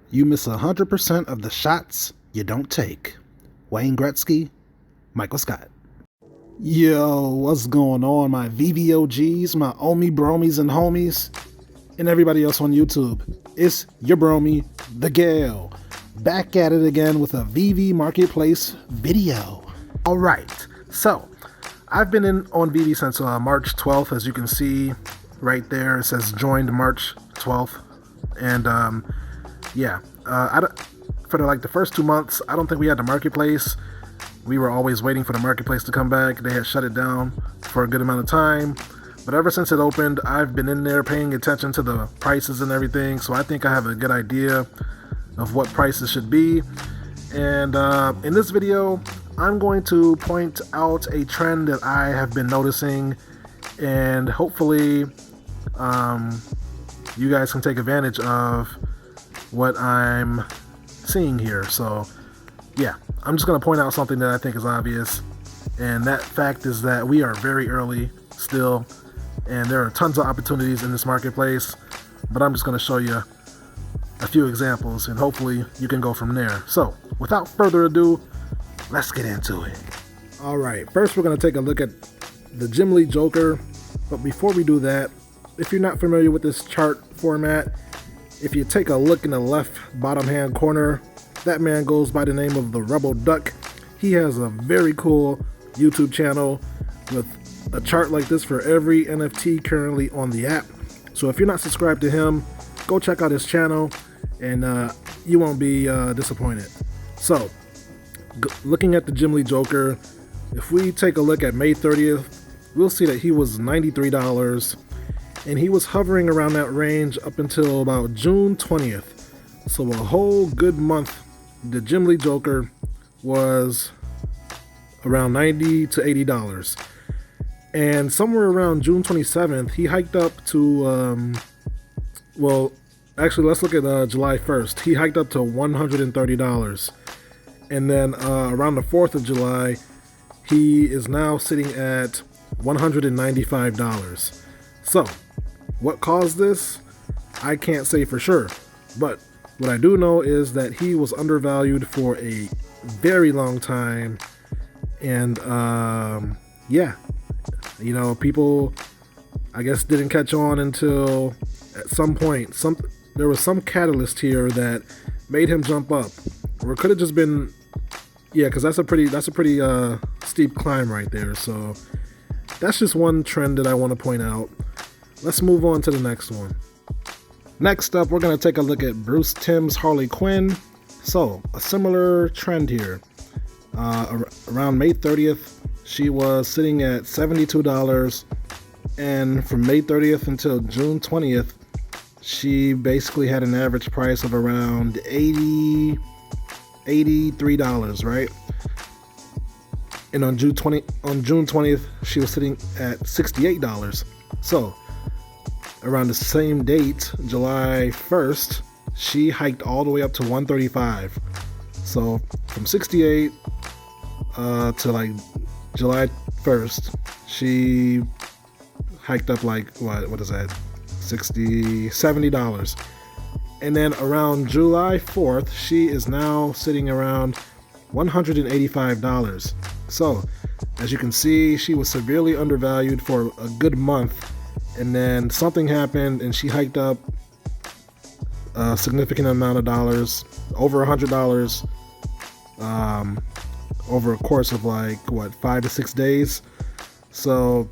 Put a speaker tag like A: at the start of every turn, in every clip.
A: You miss 100% of the shots you don't take. Wayne Gretzky, Michael Scott. Yo, what's going on, my VVOGs, my Omi bromies and homies, and everybody else on YouTube? It's your bromie, the Gale, back at it again with a VV Marketplace video. All right, so I've been on VV since March 12th, as you can see right there. It says joined March 12th, and for the first 2 months, I don't think we had the marketplace. We were always waiting for the marketplace to come back. They had shut it down for a good amount of time. But ever since it opened, I've been in there paying attention to the prices and everything. So I think I have a good idea of what prices should be. And in this video, I'm going to point out a trend that I have been noticing. And hopefully you guys can take advantage of what I'm seeing here. So yeah, I'm just going to point out something that I think is obvious, and that fact is that we are very early still, and there are tons of opportunities in this marketplace, but I'm just going to show you a few examples, and hopefully you can go from there. So without further ado, let's get into it. All right, first we're going to take a look at the Jim Lee Joker, but before we do that, if you're not familiar with this chart format, if you take a look in the left bottom hand corner, that man goes by the name of the Rebel Duck. He has a very cool YouTube channel with a chart like this for every NFT currently on the app. So if you're not subscribed to him, go check out his channel, and you won't be disappointed. So looking at the Jim Lee Joker, if we take a look at May 30th, we'll see that he was $93, and he was hovering around that range up until about June 20th. So a whole good month, the Jim Lee Joker was around $90 to $80. And somewhere around June 27th, he hiked up to, let's look at July 1st. He hiked up to $130. And then around the 4th of July, he is now sitting at $195. So what caused this? I can't say for sure, but what I do know is that he was undervalued for a very long time, and people, I guess, didn't catch on until at some point there was some catalyst here that made him jump up, or it could have just been, because that's a pretty steep climb right there. So that's just one trend that I want to point out. Let's move on to the next one. Next up, we're going to take a look at Bruce Timm's Harley Quinn. So, a similar trend here. Around May 30th, she was sitting at $72, and from May 30th until June 20th, she basically had an average price of around $83, right? And on June 20th, she was sitting at $68. So, around the same date, July 1st, she hiked all the way up to $135. So from 68 to July 1st, she hiked up what is that? $70. And then around July 4th, she is now sitting around $185. So as you can see, she was severely undervalued for a good month. And then something happened, and she hiked up a significant amount of dollars, over $100, over a course of 5 to 6 days. So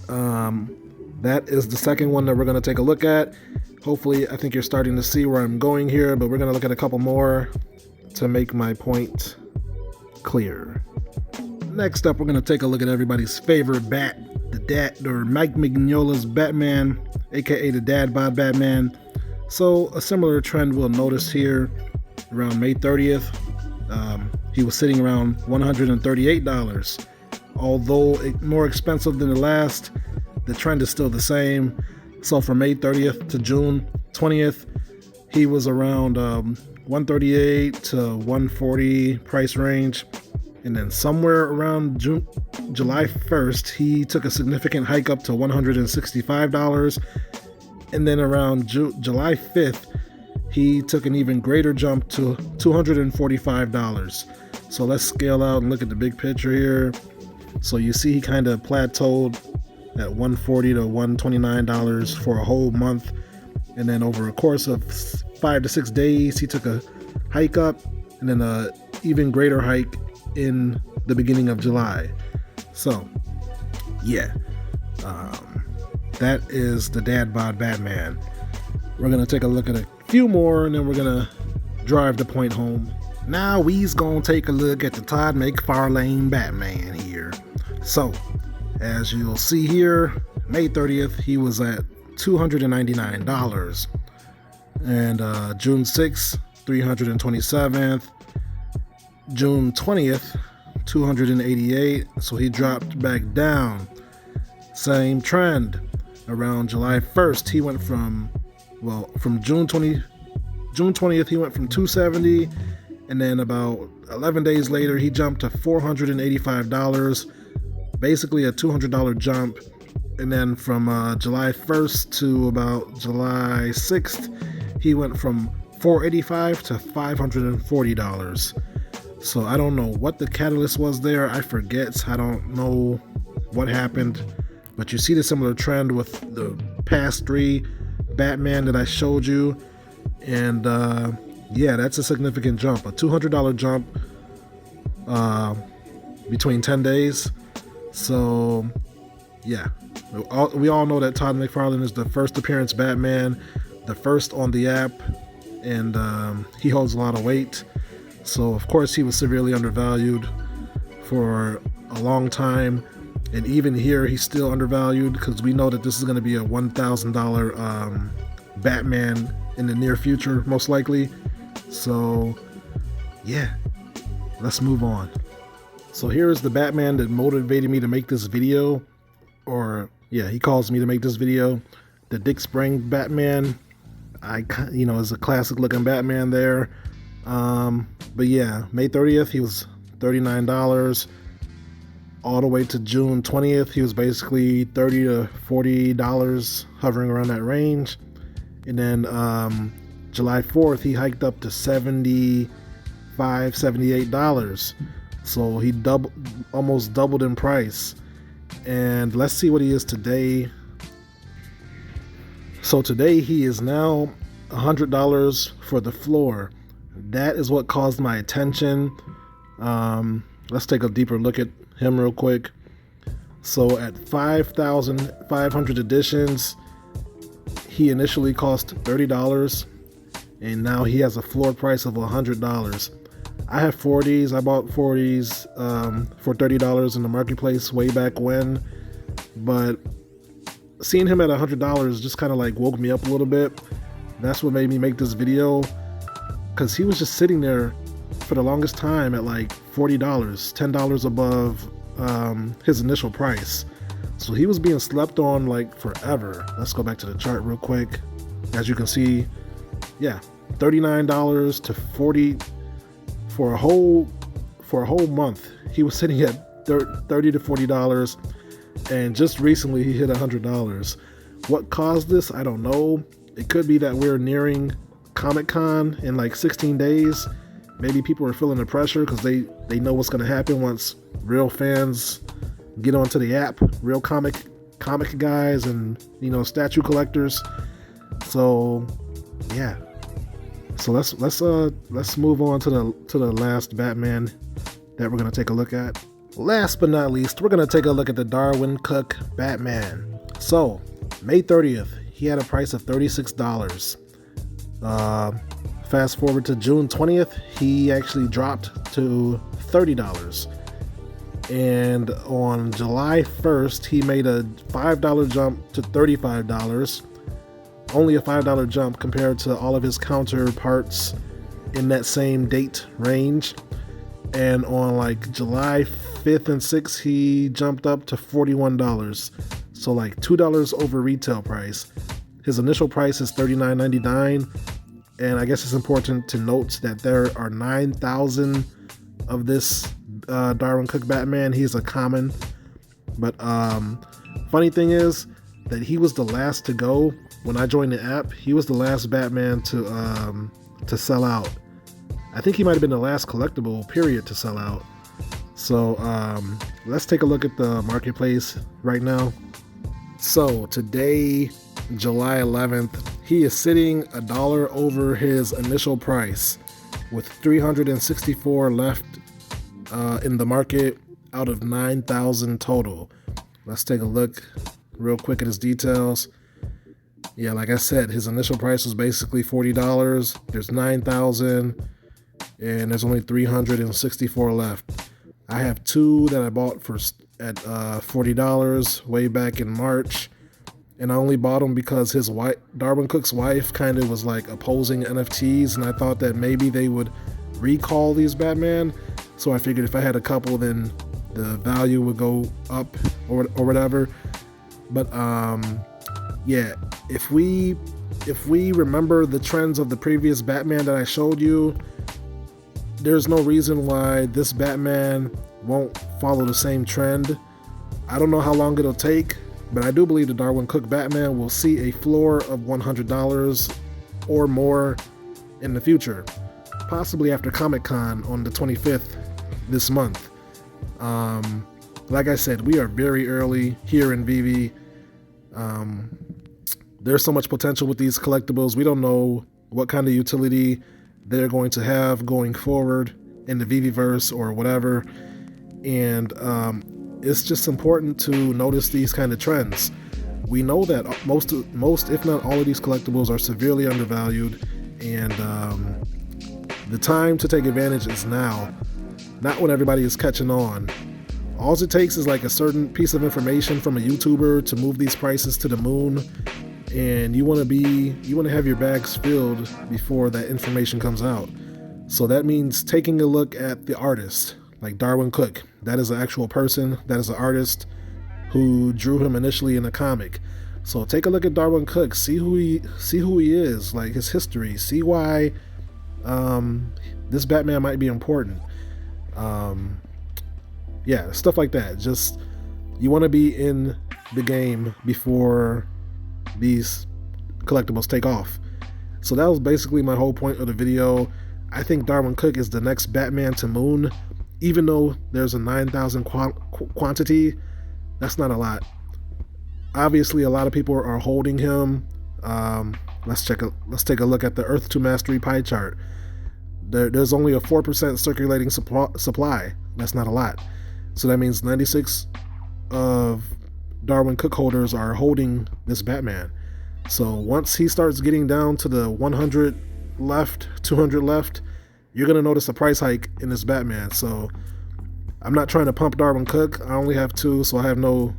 A: that is the second one that we're going to take a look at. Hopefully, I think you're starting to see where I'm going here, but we're going to look at a couple more to make my point clear. Next up, we're going to take a look at everybody's favorite bat, the Dad, or Mike Mignola's Batman, aka the Dad Bod Batman. So a similar trend we'll notice here around May 30th. He was sitting around $138. Although more expensive than the last, the trend is still the same. So from May 30th to June 20th, he was around $138 to $140 price range. And then somewhere around July 1st, he took a significant hike up to $165. And then around July 5th, he took an even greater jump to $245. So let's scale out and look at the big picture here. So you see he kind of plateaued at $140 to $129 for a whole month. And then over a course of 5 to 6 days, he took a hike up and then a even greater hike in the beginning of July. So yeah, that is the Dad Bod Batman. We're gonna take a look at a few more and then we're gonna drive the point home. Now we's gonna take a look at the Todd McFarlane Batman here. So as you'll see here, May 30th he was at $299, and June 6th, $327, June 20th, $288. So he dropped back down. Same trend around July 1st. He went from June 20th he went from $270, and then about 11 days later he jumped to $485, basically a $200 jump. And then from July 1st to about July 6th, he went from $485 to $540. So I don't know what the catalyst was there. I forget. I don't know what happened. But you see the similar trend with the past 3 Batman that I showed you. And yeah, that's a significant jump. A $200 jump between 10 days. So yeah. We all know that Todd McFarlane is the first appearance Batman, the first on the app, and he holds a lot of weight. So of course he was severely undervalued for a long time, and even here he's still undervalued because we know that this is going to be a $1,000 Batman in the near future, most likely. So yeah, let's move on. So here is the Batman that motivated me to make this video, or yeah, he calls me to make this video. The Dickspring Batman, is a classic looking Batman there. But yeah, May 30th he was $39, all the way to June 20th he was basically $30 to $40, hovering around that range. And then July 4th he hiked up to $75, $78. So he almost doubled in price. And let's see what he is today. So today he is now $100 for the floor. That is what caused my attention. Let's take a deeper look at him real quick. So at 5,500 editions, he initially cost $30, and now he has a floor price of $100. I have 40s. I bought 40s for $30 in the marketplace way back when, but seeing him at $100 just kind of like woke me up a little bit. That's what made me make this video, because he was just sitting there for the longest time at like $40, $10 above his initial price. So he was being slept on like forever. Let's go back to the chart real quick. As you can see, yeah, $39 to $40 for a whole month. He was sitting at $30 to $40, and just recently he hit $100. What caused this? I don't know. It could be that we're nearing Comic-Con in like 16 days. Maybe people are feeling the pressure because they know what's going to happen once real fans get onto the app, real comic guys and statue collectors. So yeah. So let's move on to the last Batman that we're gonna take a look at. Last but not least, we're gonna take a look at the Darwin Cook Batman. So May 30th, he had a price of $36. Fast forward to June 20th, he actually dropped to $30. And on July 1st, he made a $5 jump to $35. Only a $5 jump compared to all of his counterparts in that same date range. And on like July 5th and 6th, he jumped up to $41. So like $2 over retail price. His initial price is $39.99. And I guess it's important to note that there are 9,000 of this Darwin Cook Batman. He's a common. But funny thing is that he was the last to go. when I joined the app, he was the last Batman to sell out. I think he might have been the last collectible period to sell out. So let's take a look at the marketplace right now. So today, July 11th, he is sitting $1 over his initial price with 364 left in the market out of 9,000 total. Let's take a look real quick at his details. Yeah, like I said, his initial price was basically $40. There's 9,000 and there's only 364 left. I have two that I bought at $40 way back in March, and I only bought them because his wife, Darwin Cook's wife, kind of was like opposing NFTs, and I thought that maybe they would recall these Batman. So I figured if I had a couple, then the value would go up or whatever. But yeah, if we remember the trends of the previous Batman that I showed you, there's no reason why this Batman won't follow the same trend. I don't know how long it'll take, but I do believe the Darwin Cook Batman will see a floor of $100 or more in the future, possibly after Comic-Con on the 25th this month. Like I said, we are very early here in Veve. There's so much potential with these collectibles. We don't know what kind of utility they're going to have going forward in the Veveverse or whatever. And it's just important to notice these kind of trends. We know that most if not all of these collectibles are severely undervalued, and the time to take advantage is now, not when everybody is catching on. All it takes is like a certain piece of information from a YouTuber to move these prices to the moon, and you want to have your bags filled before that information comes out. So that means taking a look at the artist, like Darwin Cook. That is an actual person. That is an artist who drew him initially in a comic. So take a look at Darwin Cook. See who he is, like his history. See why this Batman might be important. Yeah, stuff like that. Just, you want to be in the game before these collectibles take off. So that was basically my whole point of the video. I think Darwin Cook is the next Batman to moon. Even though there's a 9,000 quantity, that's not a lot. Obviously, a lot of people are holding him. Let's take a look at the Earth to Mastery pie chart. There's only a 4% circulating supply. That's not a lot. So that means 96 of Darwin Cook holders are holding this Batman. So once he starts getting down to the 100 left, 200 left, you're going to notice a price hike in this Batman. So I'm not trying to pump Darwin Cook. I only have two, so I have no,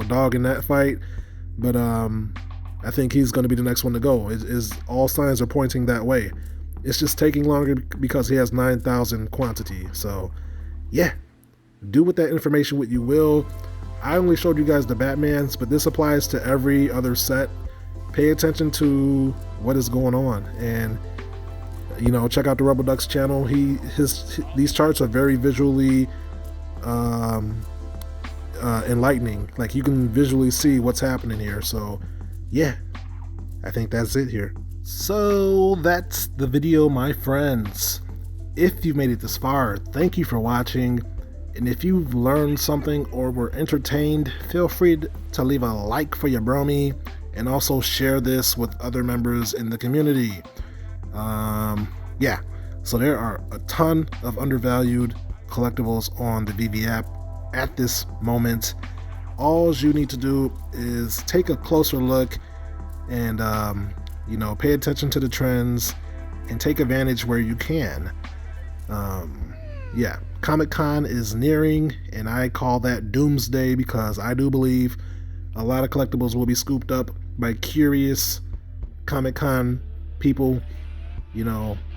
A: dog in that fight. But I think he's going to be the next one to go. All signs are pointing that way. It's just taking longer because he has 9,000 quantity. So yeah, do with that information what you will. I only showed you guys the Batmans, but this applies to every other set. Pay attention to what is going on, and check out the Rebel Ducks channel. These charts are very visually enlightening. Like, you can visually see what's happening here. So yeah, I think that's it here. So that's the video, my friends. If you've made it this far, thank you for watching. And if you've learned something or were entertained, feel free to leave a like for your bromie, and also share this with other members in the community. Yeah, so there are a ton of undervalued collectibles on the Veve app at this moment. All you need to do is take a closer look and pay attention to the trends and take advantage where you can. Yeah, Comic-Con is nearing, and I call that doomsday because I do believe a lot of collectibles will be scooped up by curious Comic-Con people.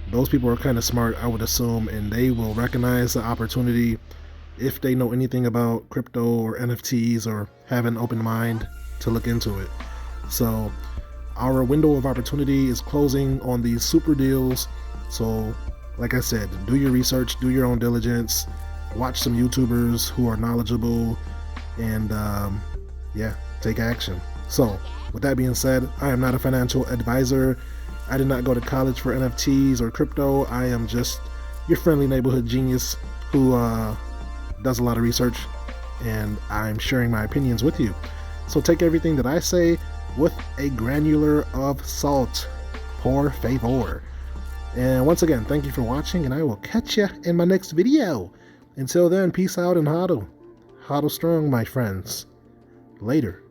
A: Those people are kind of smart, I would assume, and they will recognize the opportunity if they know anything about crypto or NFTs or have an open mind to look into it. So our window of opportunity is closing on these super deals. So like I said, do your research, do your own diligence, watch some YouTubers who are knowledgeable, and yeah, take action. So, with that being said, I am not a financial advisor. I did not go to college for NFTs or crypto. I am just your friendly neighborhood genius who does a lot of research, and I'm sharing my opinions with you. So take everything that I say with a granular of salt, por favor. And once again, thank you for watching, and I will catch you in my next video. Until then, peace out and hodl. Hodl strong, my friends. Later.